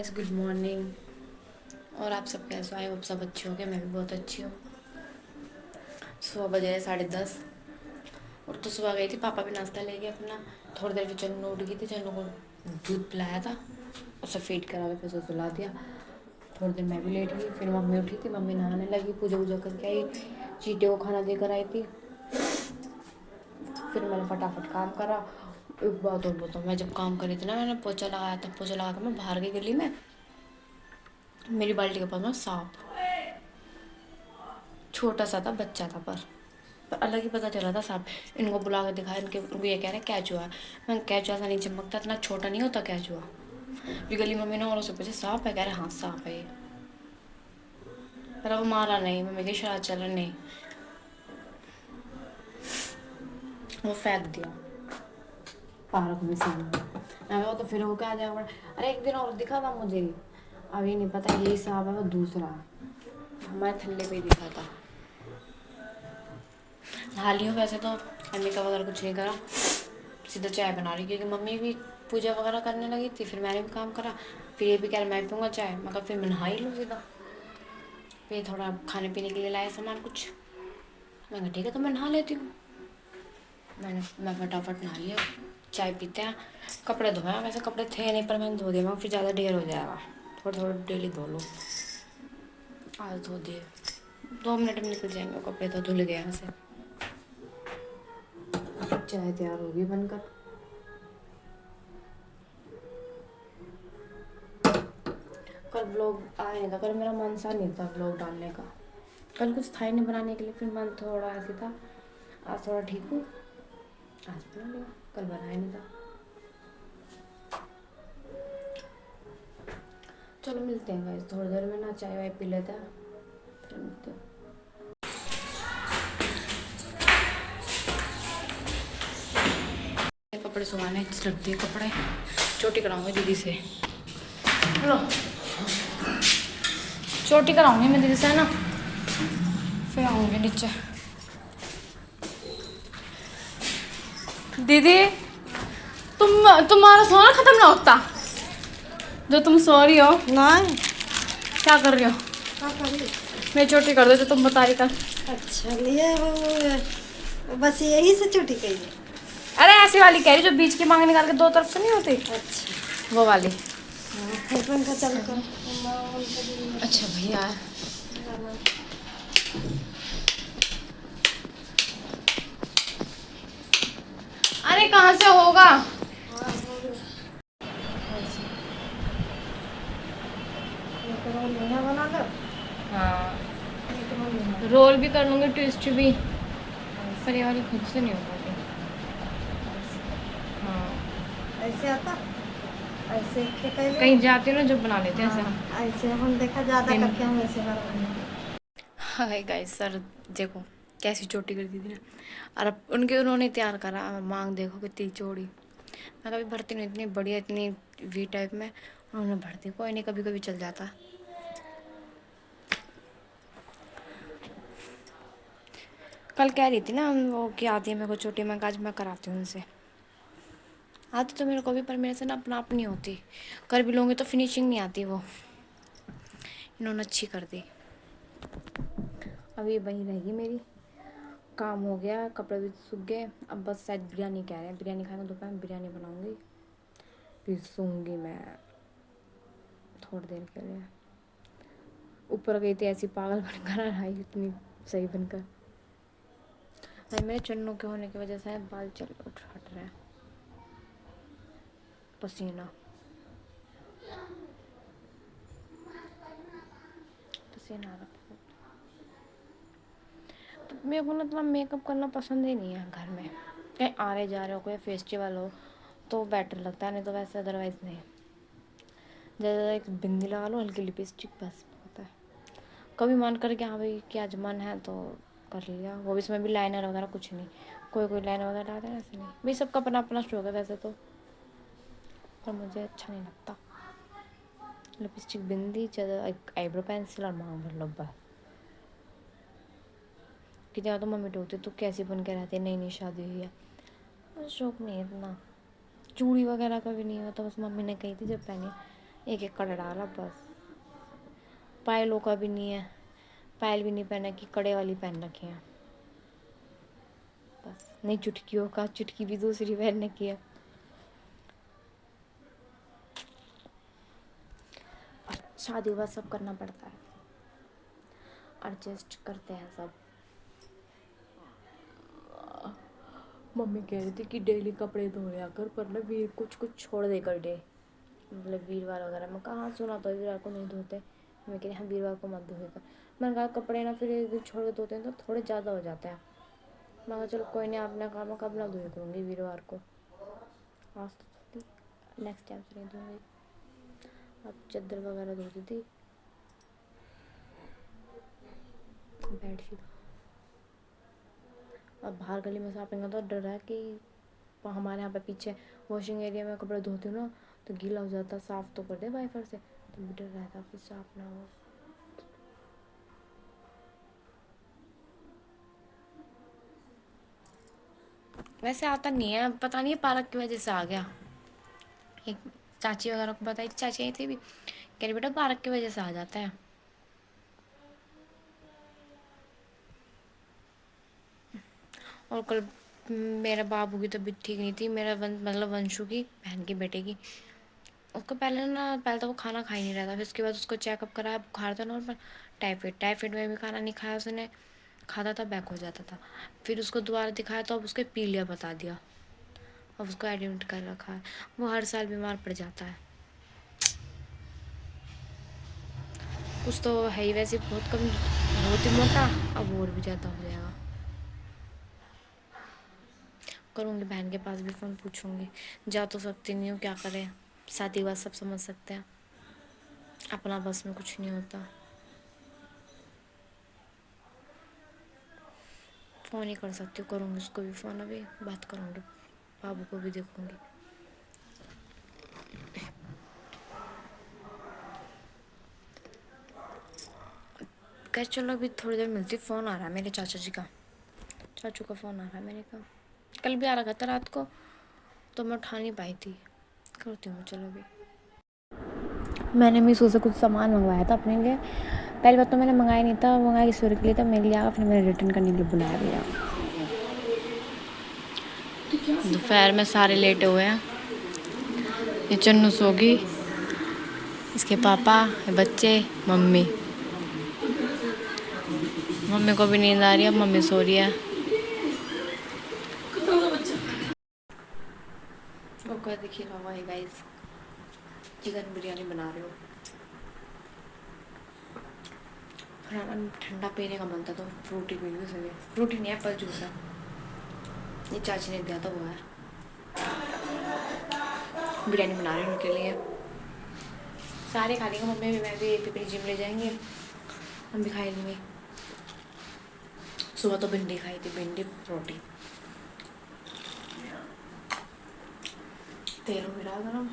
Guys, good morning. और आप सब कैसे आए हो? आप सब अच्छे हो गए? मैं भी बहुत अच्छी हूँ। सुबह बजे है 10:30। और तो सुबह गई थी, पापा भी नाश्ता लेके अपना। थोड़ी देर फिर चन्नू उठ गई थी, चन्नू को दूध पिलाया था, उसे फीड करा के फिर उसे सुला दिया। थोड़ी देर मैं भी लेट गई, फिर मम्मी उठी थी, मम्मी नहाने लगी, पूजा वूजा करके आई, चीटे को खाना देकर आई थी। फिर मैंने फटाफट काम करा। एक बात और बताऊँ, मैं जब काम करी थी ना, मैंने पोछा लगाया था, पोछा लगा कर मैं बाहर गई गली में, मेरी बाल्टी के पास में सांप, छोटा सा था, बच्चा था, पर अलग ही पता चला था सांप। इनको बुला के दिखाया, इनको ये कह रहे कैचुआ है। मैं कैचुआ सा नहीं चमकता, इतना छोटा नहीं होता कैचुआ। फिर गली मम्मी ने और से पूछे सांप है? कह रहे हाँ सांप है ये। पर वो मारा नहीं, मम्मी की शरारत चल नहीं, वो फेंक दिया पार्क में सामने। मैं वो तो फिर वो क्या जाएगा। अरे एक दिन और दिखा था मुझे, अभी नहीं पता यही सांप है वो दूसरा है, हमारे थल्ले पे ही दिखा था। नहा ली हूँ वैसे तो, मेकअप वगैरह कुछ नहीं करा, सीधा चाय बना रही, क्योंकि मम्मी भी पूजा वगैरह करने लगी थी, फिर मैंने भी काम करा। फिर ये भी कह रहा मैं पीऊँगा चाय, मैं कहा फिर मैं नहा ही लूँ सीधा। फिर थोड़ा खाने पीने के लिए लाया सामान कुछ, मैं कहा ठीक है तो मैं नहा लेती हूँ। मैं फटाफट नहा लिया, चाय पीते हैं। कपड़े धोए, वैसे कपड़े थे नहीं पर मैंने धो दिया, मैं फिर ज़्यादा ढेर हो जाएगा, थोड़ा थोड़ा डेली धो लो। आज धो दिए, 2 मिनट में निकल जाएंगे कपड़े, तो धुल गए यहाँ से। चाय तैयार होगी बनकर। कल व्लॉग आया नहीं था, कल मेरा मन सा नहीं था व्लॉग डालने का, कल कुछ था ही नहीं बनाने के लिए, फिर मन थोड़ा ऐसे था। आज थोड़ा ठीक हूँ, आज बना लिया, कल बनाया नहीं था। चलो मिलते हैं गाइस थोड़ी देर में ना, चाय वाय पी लेते हैं, फिर मिलते हैं। कपड़े सुखाने रख दिए, कपड़े चोटी कराऊंगी दीदी से। लो चोटी कराऊंगी मैं दीदी से ना, फिर आऊँगी नीचे। दीदी तुम्हारा सोना खत्म ना होता, जो तुम सो रही हो। नहीं, क्या कर रही हो? क्या करी? मैं चोटी कर दो जो तुम बता रही कल। अच्छा लिए वो बस यही से छुट्टी गई है। अरे ऐसी वाली कह रही जो बीच की मांग निकाल के दो तरफ से नहीं होती, अच्छा वो वाली। हाँ, फिर पंखा चालू करो। अच्छा भैया, अरे कहाँ से होगा? बना लो। हाँ, रोल भी कर लूँगी, ट्विस्ट भी, पर ये वाली खुद से नहीं हो पाती। हाँ, ऐसे आता ऐसे कहीं जाती हूँ ना जब बना लेते हैं ऐसे। हाँ, ऐसे हम देखा ज्यादा इन- करके हम ऐसे बनाएंगे। हाय गाइस, सर देखो कैसी चोटी कर दी थी ना। और अब उन्होंने तैयार करा, मांग देखो कितनी चौड़ी। मैं कभी भरती नहीं इतनी बढ़िया, इतनी वी टाइप में, उन्होंने भर दी। कोई नहीं, कभी कभी चल जाता। कल कह रही थी ना वो कि आती है मेरे को चोटी, मैं आज मैं कराती हूँ उनसे। आती तो मेरे को भी, पर मेरे से ना अपना आप नहीं होती, कर भी लूँगी तो फिनिशिंग नहीं आती वो। इन्होंने अच्छी कर दी। अभी वही रहेगी मेरी, काम हो गया, कपड़े भी सूख गए, अब बस शायद बिरयानी कह रहे हैं, बिरयानी खाना, दोपहर में बिरयानी बनाऊंगी, फिर सूंगी मैं थोड़ी देर के लिए। ऊपर गई थी ऐसी पागल बनकर, आई इतनी सही बनकर। भाई मेरे चन्नू के होने की वजह से बाल चल उठ हट रहे हैं, पसीना पसीना आ रहा है। तो मेरे को ना इतना मेकअप करना पसंद ही नहीं है घर में, कहीं आ रहे जा रहे हो, कोई फेस्टिवल हो तो बेटर लगता है, नहीं तो वैसे अदरवाइज़ नहीं। ज़्यादा एक बिंदी लगा लो, हल्की लिपस्टिक, बस होता है। कभी मन कर गया हाँ भाई कि आज मन है तो कर लिया, वो भी इसमें भी लाइनर वगैरह कुछ नहीं। कोई कोई लाइनर वगैरह डालते हैं, ऐसे नहीं भाई, सबका अपना अपना शौक है वैसे तो, पर मुझे अच्छा नहीं लगता। लिपस्टिक, बिंदी, ज़्यादा एक आईब्रो पेंसिल और मांग भर लो बस। कि जहाँ तो मम्मी टोकती तो कैसी बन के रहती है, नई नई शादी हुई है, मुझे शौक नहीं है इतना। चूड़ी वगैरह का भी नहीं हुआ, तो बस मम्मी ने कही थी जब पहनी, एक एक कड़ा डाला बस। पायलों का भी नहीं है, पायल भी नहीं पहना कि कड़े वाली पहन रखी है बस। नहीं, चुटकियों का, चुटकी भी दूसरी पहनने की है। शादी के बाद सब करना पड़ता है, एडजस्ट करते हैं सब। मम्मी कह रही थी कि डेली कपड़े धो लिया कर, पर ना वीर कुछ कुछ छोड़ दे कर डे, मतलब वीरवार वगैरह। मैं कहा हाँ, सुना तो वीरवार को नहीं धोते। मैं कह रही हाँ, वीरवार को मत धोएगा। मैंने कहा कपड़े ना फिर एक दिन छोड़ के धोते हैं तो थोड़े ज़्यादा हो जाते हैं। मैं कहा चलो कोई नहीं, अपना काम कब ना धोए करूँगी वीरवार को। आज तो धोती, नेक्स्ट टाइम से नहीं धोऊंगी। अब चादर वगैरह धोती थी, बेडशीट। अब बाहर गली में साफ तो डर है कि हमारे यहाँ पे पीछे वॉशिंग एरिया में कपड़े धोती हूँ ना तो गीला हो जाता, साफ़ तो कर दे वाइपर से, तो भी डर रहता फिर साफ ना हो। वैसे आता नहीं है, पता नहीं पार्क की वजह से आ गया। एक चाची वगैरह को बताई, चाची आई थी भी, कह रही बेटा पार्क की वजह से आ जाता है। और कल मेरा बाबू की तबीयत ठीक नहीं थी, मेरा मतलब वंशु की बहन की बेटे की। उसको पहले तो वो खाना खा ही नहीं रहा था। फिर उसके बाद उसको चेकअप कराया, बुखार था नॉर्मल, टाइफाइड में भी खाना नहीं खाया उसने, खाता था बैक हो जाता था। फिर उसको दोबारा दिखाया तो अब उसके पीलिया बता दिया, अब उसको एडमिट कर रखा है। वो हर साल बीमार पड़ जाता है। कुछ तो है ही वैसे बहुत कम, बहुत ही मोटा, अब और भी ज़्यादा हो जाएगा। करूँगी बहन के पास भी फ़ोन, पूछूंगी। जा तो सकती नहीं हूँ, क्या करें, शादी के बाद सब समझ सकते हैं, अपना बस में कुछ नहीं होता। फ़ोन ही कर सकती हूँ, करूँगी उसको भी फ़ोन, अभी बात करूँगी, बाबू को भी देखूँगी। कह चलो अभी थोड़ी देर मिलती, फ़ोन आ रहा है मेरे चाचा जी का, चाचू का फ़ोन आ रहा है मेरे का। कल भी आ रहा था रात को तो मैं उठा नहीं पाई थी, करती हूँ चलो अभी। मैंने मीशो से कुछ सामान मंगवाया था अपने लिए। पहली बात तो मैंने मंगाया नहीं था, मंगाया किसी और के लिए था, मेरे लिए आया, फिर मैंने रिटर्न करने के लिए बुलाया भैया। दोपहर में सारे लेटे हुए हैं। ये चन्नू सोगी, इसके पापा, बच्चे, मम्मी। मम्मी को भी नींद आ रही है, अब मम्मी सो रही है। ओके देखिए बाबा है गाइस, चिकन बिरयानी बना रही हूँ। ठंडा पीने का मन था तो फ्रूटी पी ली उसने। फ्रूटी नहीं, एप्पल जूस है, ये चाची ने दिया था वो है। बिरयानी बना रही हूँ उनके लिए, सारे खा लेंगे, मम्मी भी, मैं भी, पिपरी जिम ले जाएंगे, हम भी खा लेंगे। सुबह तो भिंडी खाई थी, भिंडी रोटी। तेल हो रहा गरम।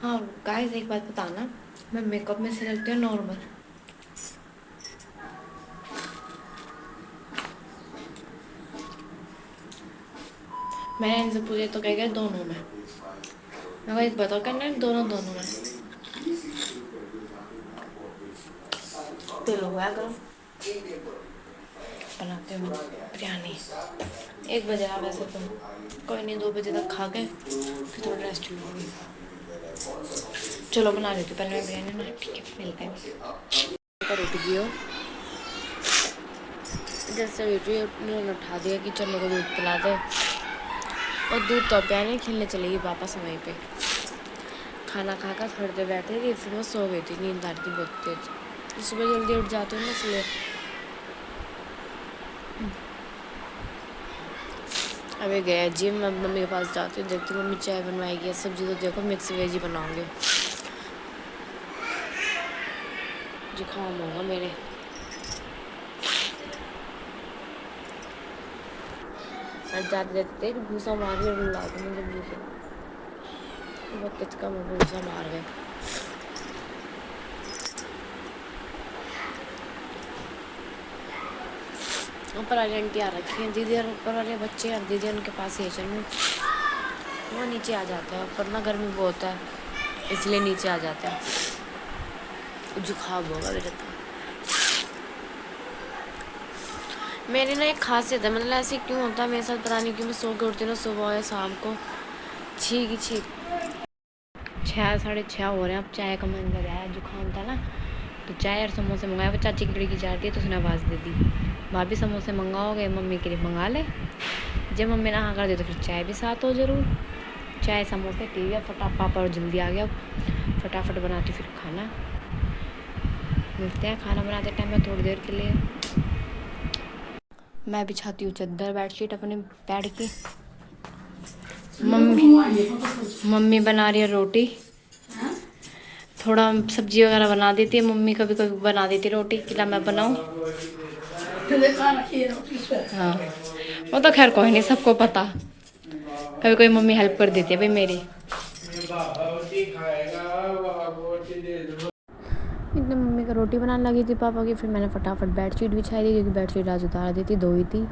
हाँ गाइस एक बात बताना, मैं मेकअप में से लगती हूँ नॉर्मल। मैंने इनसे पूछे तो कह गए दोनों में। मैं एक बताओ करना दोनों में। तेल हो गया गरम, बनाते हैं बिरयानी। 1 बजे आ वैसे तो, कोई नहीं 2 बजे तक खा के फिर थोड़ा रेस्ट लूँगी। चलो बना लेती हूँ पहले मैं बिरयानी ना, ठीक है मिलते हैं। पर उठ गई हो, जैसे उन्होंने उठा दिया कि चलो को दूध पिला दे, और दूध तो पिया नहीं, खेलने चलेगी पापा समय पे। खाना खाकर थोड़ी देर बैठे थी, फिर वो सो गई थी, नींद आ रही थी बहुत तेज। सुबह जल्दी उठ जाती हूँ ना इसलिए। अभी गया जिम, अब मम्मी के पास जाती हूँ, देखती हूँ मम्मी चाय बनवाएगी। सब्जी तो देखो मिक्स वेज ही बनाऊँगी, जुकाम होगा मेरे। और जाते जाते भूसा मार के रुला दूँ मुझे, भूसा बहुत तेज कम हो, भूसा मार गए। ऊपर वाली आंटी आ रखी है, दीदी और ऊपर वाले बच्चे और दीदी उनके पास ही चलूँ, वो नीचे आ जाता है। ऊपर ना गर्मी बहुत है, इसलिए नीचे आ जाते हैं। जुकाम होगा मेरे तो। मेरी ना एक खासियत है, मतलब ऐसे क्यों होता है मेरे साथ पता नहीं क्यों। मैं सो के उठती हूँ ना सुबह या शाम को, छींक ही छींक। 6 साढ़े 6 हो रहे हैं, अब चाय का मन कर रहा है। जुकाम था ना तो चाय और समोसे मंगाए। वो चाची की लड़की जा रही है तो उसने आवाज़ दे दी, भाभी समोसे मंगाओगे? मम्मी के लिए मंगा ले। जब मम्मी ने हाँ कर दी तो फिर चाय भी साथ हो जरूर। चाय समोसे पी गया फटाफट, पापा और जल्दी आ गया, फटाफट बनाती फिर खाना। मिलते हैं खाना बनाते टाइम में थोड़ी देर के लिए। मैं बिछाती हूँ चादर बेडशीट अपने बेड की। मम्मी बना रही है रोटी, थोड़ा सब्जी वगैरह बना देती है मम्मी, कभी कभी बना देती है रोटी। कि मैं बनाऊँ? हाँ वो तो खैर कोई नहीं, सबको पता। कभी कोई मम्मी हेल्प कर देती है भाई मेरी। इतने मम्मी का रोटी बनाने लगी थी पापा की, फिर मैंने फटाफट बेडशीट बिछाई दी, क्योंकि बेडशीट आज उतार दी थी, 2 ही थी।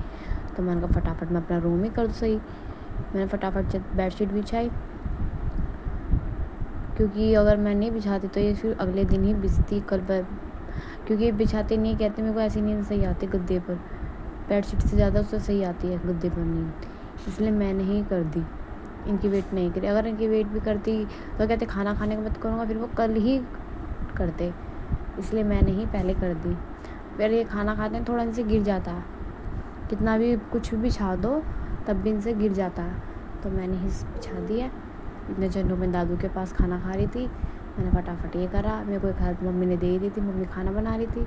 तो मैंने कहा फटाफट मैं अपना रूम ही कर दूँ सही। मैंने फटाफट बेडशीट बिछाई, क्योंकि अगर मैं नहीं बिछाती तो ये फिर अगले दिन ही बिछती कल पर, क्योंकि बिछाते नहीं, कहते मेरे को ऐसी नींद सही आती गद्दे पर, बेडशीट से ज़्यादा उससे सही आती है गद्दे पर नींद। इसलिए मैंने ही कर दी, इनकी वेट नहीं करी। अगर इनकी वेट भी करती तो कहते खाना खाने के बाद करूँगा, फिर वो कल ही करते। इसलिए मैंने ही पहले कर दी। फिर ये खाना खाते हैं थोड़ा इनसे गिर जाता है, कितना भी कुछ भी बिछा दो तब भी इनसे गिर जाता है, तो मैंने ही बिछा दिया। इतने चन्नू में दादू के पास खाना खा रही थी, मैंने फटाफट ये करा। मेरे को एक हेल्प मम्मी ने दे ही दी थी, मम्मी खाना बना रही थी।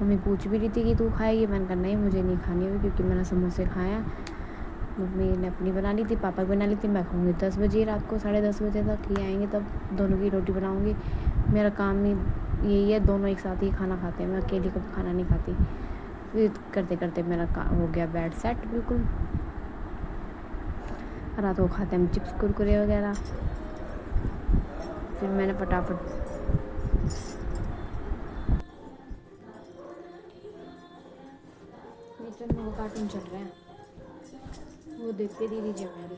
मम्मी पूछ भी रही थी कि तू खाएगी? मैंने कहा नहीं मुझे नहीं खानी है, क्योंकि मैंने समोसे खाया। मम्मी ने अपनी बना ली थी, पापा की बना ली थी। मैं खाऊंगी 10 बजे रात को, 10:30 बजे तक ये आएंगे तब दोनों की रोटी बनाऊंगी। मेरा काम ही यही है, दोनों एक साथ ही खाना खाते हैं, मैं अकेली कभी खाना नहीं खाती। फिर करते करते मेरा काम हो गया बेड सेट बिल्कुल। रात को खाते हैं हम चिप्स कुरकुरे वगैरह। फिर मैंने फटाफट कार्टून चल रहे हैं, वो देखते दीदी जी मेरी।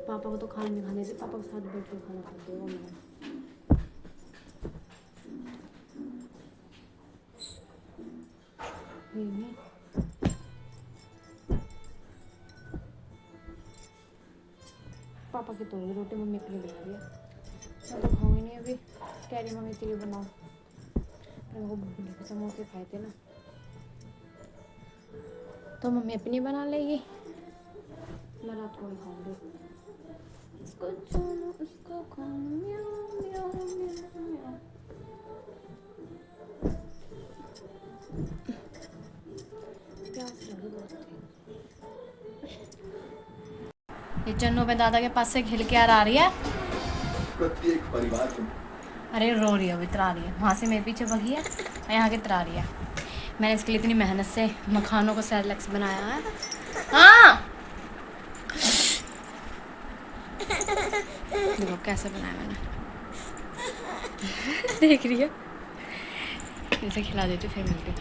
पापा को तो खाना नहीं खाने देते, पापा के साथ बैठ के खाना खाते हो। मैं पापा की तो रोटी मम्मी के लिए बना रही है, मैं तो खाऊंगी नहीं अभी। कह रही मम्मी के लिए बनाओ, वो समोसे खाए थे ना, तो मम्मी अपनी बना लेगी, मैं रात को ही खाऊंगी। इसको चलो उसको खाओ, म्याऊ म्याऊ म्याऊ म्याऊ। प्यास लगी बहुत। ये चन्नू पे दादा के पास से खेल के आ रही है, प्रत्येक परिवार में। अरे रो रही है, वो इतरा रही है, वहाँ से मेरे पीछे भगी है और यहाँ के इतरा रही है। मैंने इसके लिए इतनी मेहनत से मखानों को सेरेलैक्स बनाया है। हाँ देखो कैसे बनाया मैंने, देख रही है। इसे खिला देती फिर मिलती हूँ।